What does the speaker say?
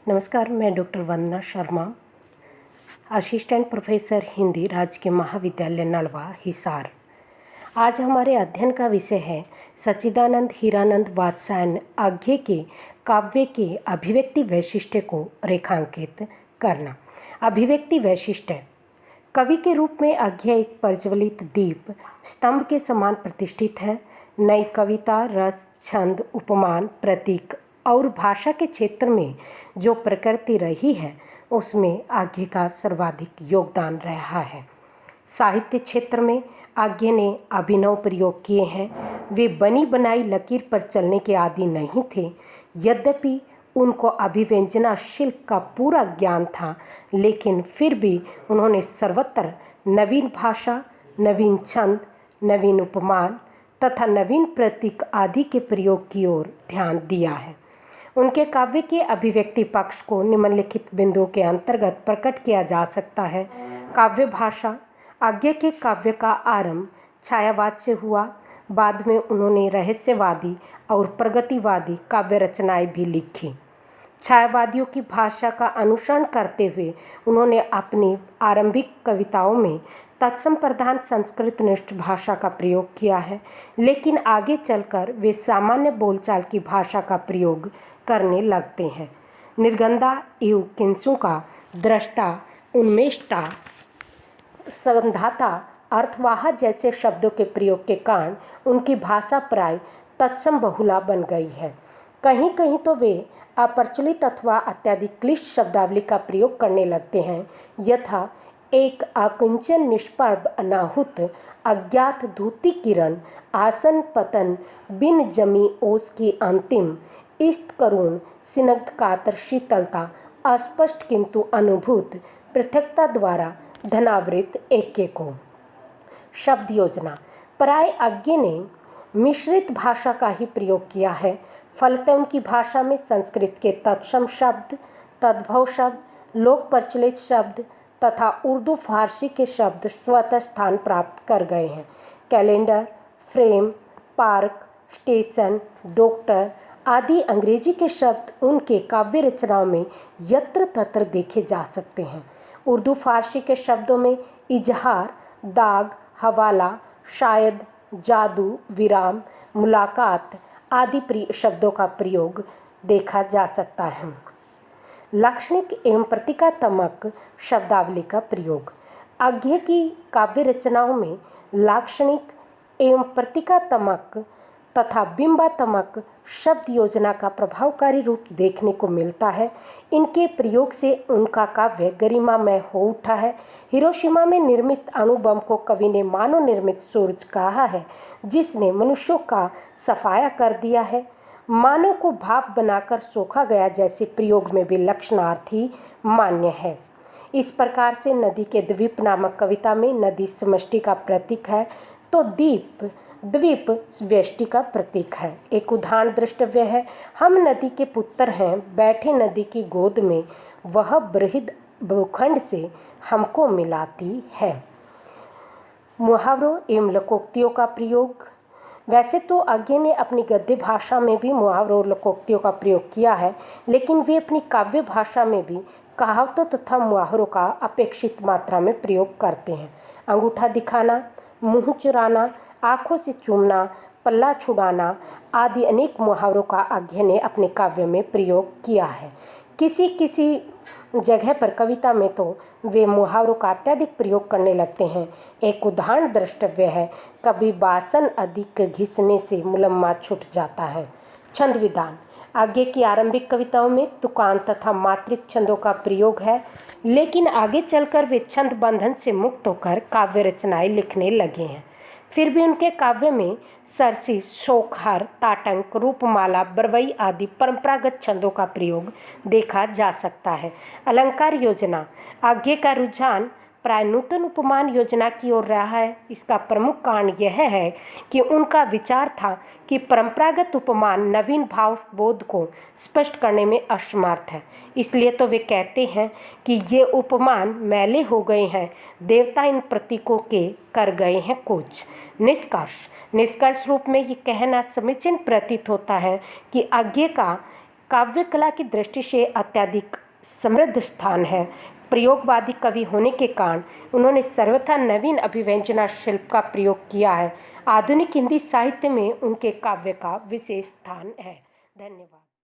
नमस्कार, मैं डॉक्टर वंदना Sharma, assistant professor Hindi, राजकीय महाविद्यालय नलवा, हिसार। आज हमारे अध्ययन का विषय है सच्चिदानंद हीरानंद वात्स्यायन आज्ञे के काव्य के अभिव्यक्ति वैशिष्ट्य को रेखांकित करना। अभिव्यक्ति वैशिष्ट्य: कवि के रूप में आज्ञा एक प्रज्वलित दीप स्तंभ के समान प्रतिष्ठित है। नई कविता, रस, छंद, उपमान, प्रतीक और भाषा के क्षेत्र में जो प्रकृति रही है उसमें आज्ञे का सर्वाधिक योगदान रहा है। साहित्य क्षेत्र में आज्ञे ने अभिनव प्रयोग किए हैं। वे बनी बनाई लकीर पर चलने के आदी नहीं थे। यद्यपि उनको अभिव्यंजना शिल्प का पूरा ज्ञान था, लेकिन फिर भी उन्होंने सर्वत्र नवीन भाषा, नवीन छंद, नवीन उपमान तथा नवीन प्रतीक आदि के प्रयोग की ओर ध्यान दिया है। उनके काव्य के अभिव्यक्ति पक्ष को निम्नलिखित बिंदुओं के अंतर्गत प्रकट किया जा सकता है। काव्य भाषा: आज्ञे के काव्य का आरंभ छायावाद से हुआ। बाद में उन्होंने रहस्यवादी और प्रगतिवादी काव्य रचनाएं भी लिखी। छायावादियों की भाषा का अनुसरण करते हुए उन्होंने अपनी आरंभिक कविताओं में तत्सम प्रधान संस्कृतनिष्ठ भाषा का प्रयोग किया है, लेकिन आगे चलकर वे सामान्य बोलचाल की भाषा का प्रयोग करने लगते हैं। निर्गंधा एवं किंसु का दृष्टा, उन्मेष्टा, संधाता, अर्थवाह जैसे शब्दों के प्रयोग के कारण उनकी भाषा प्राय तत्सम बहुला बन गई है। कहीं कहीं तो वे अप्रचलित अथवा अत्यधिक क्लिष्ट शब्दावली का प्रयोग करने लगते हैं, यथा एक अकिंचन निष्प्रभ अनाहुत अज्ञात धूति किरण आसन पतन बिन जमी ओस की अंतिम इष्ट करुण स्निग्ध कातर शीतलता अस्पष्ट किंतु अनुभूत पृथकता द्वारा धनावृत एके को। शब्द योजना: प्राय आज्ञे ने मिश्रित भाषा का ही प्रयोग किया है। फलतः उनकी भाषा में संस्कृत के तत्सम शब्द, तद्भव शब्द, लोक प्रचलित शब्द तथा उर्दू फारसी के शब्द स्वतः स्थान प्राप्त कर गए हैं। Calendar, frame, park, station, doctor आदि अंग्रेजी के शब्द उनके काव्य रचनाओं में यत्र तत्र देखे जा सकते हैं। उर्दू फारसी के शब्दों में इजहार, दाग, हवाला, शायद, जादू, विराम, मुलाकात आदि शब्दों का प्रयोग देखा जा सकता है। लाक्षणिक एवं प्रतीकात्मक शब्दावली का प्रयोग: आज्ञे की काव्य रचनाओं में लाक्षणिक एवं प्रतीकात्मक तथा बिंबात्मक शब्द योजना का प्रभावकारी रूप देखने को मिलता है। इनके प्रयोग से उनका काव्य गरिमामय हो उठा है। हिरोशिमा में निर्मित अणु बम को कवि ने मानव निर्मित सूरज कहा है, जिसने मनुष्यों का सफाया कर दिया है। मानव को भाप बनाकर सोखा गया जैसे प्रयोग में भी लक्षणार्थी मान्य है। इस प्रकार से नदी के द्वीप नामक कविता में नदी समष्टि का प्रतीक है, तो द्वीप व्यष्टि का प्रतीक है। एक उदाहरण द्रष्टव्य है: हम नदी के पुत्र हैं, बैठे नदी की गोद में, वह बृहद भूखंड से हमको मिलाती है। मुहावरों एवं लोकोक्तियों का प्रयोग: वैसे तो आज्ञे ने अपनी गद्य भाषा में भी मुहावरों और लोकोक्तियों का प्रयोग किया है, लेकिन वे अपनी काव्य भाषा में भी कहावतों तथा मुहावरों का अपेक्षित मात्रा में प्रयोग करते हैं। अंगूठा दिखाना, मुंह चुराना, आँखों से चूमना, पल्ला छुड़ाना आदि अनेक मुहावरों का आज्ञे ने अपने काव्य में प्रयोग किया है। किसी किसी जगह पर कविता में तो वे मुहावरों का अत्यधिक प्रयोग करने लगते हैं। एक उदाहरण द्रष्टव्य है: कभी बासन अधिक घिसने से मुलम्मा छूट जाता है। छंद विधान: आगे की आरंभिक कविताओं में तुकान तथा मात्रिक छंदों का प्रयोग है, लेकिन आगे चलकर वे छंद बंधन से मुक्त होकर काव्य रचनाएं लिखने लगे हैं। फिर भी उनके काव्य में सरसी, शोकहर, ताटंक, रूपमाला, बरवई आदि परंपरागत छंदों का प्रयोग देखा जा सकता है। अलंकार योजना: आज्ञे का रुझान प्राय नूतन उपमान योजना की ओर रहा है। इसका प्रमुख कारण यह है कि उनका विचार था कि परंपरागत उपमान नवीन भाव बोध को स्पष्ट करने में असमर्थ है। इसलिए तो वे कहते हैं कि ये उपमान मैले हो गए हैं, देवता इन प्रतीकों के कर गए हैं कूच। निष्कर्ष रूप में ये कहना समीचीन प्रतीत होता है कि आज्ञे का काव्य कला की दृष्टि से अत्यधिक समृद्ध स्थान है। प्रयोगवादी कवि होने के कारण उन्होंने सर्वथा नवीन अभिव्यंजना शिल्प का प्रयोग किया है। आधुनिक हिंदी साहित्य में उनके काव्य का विशेष स्थान है। धन्यवाद।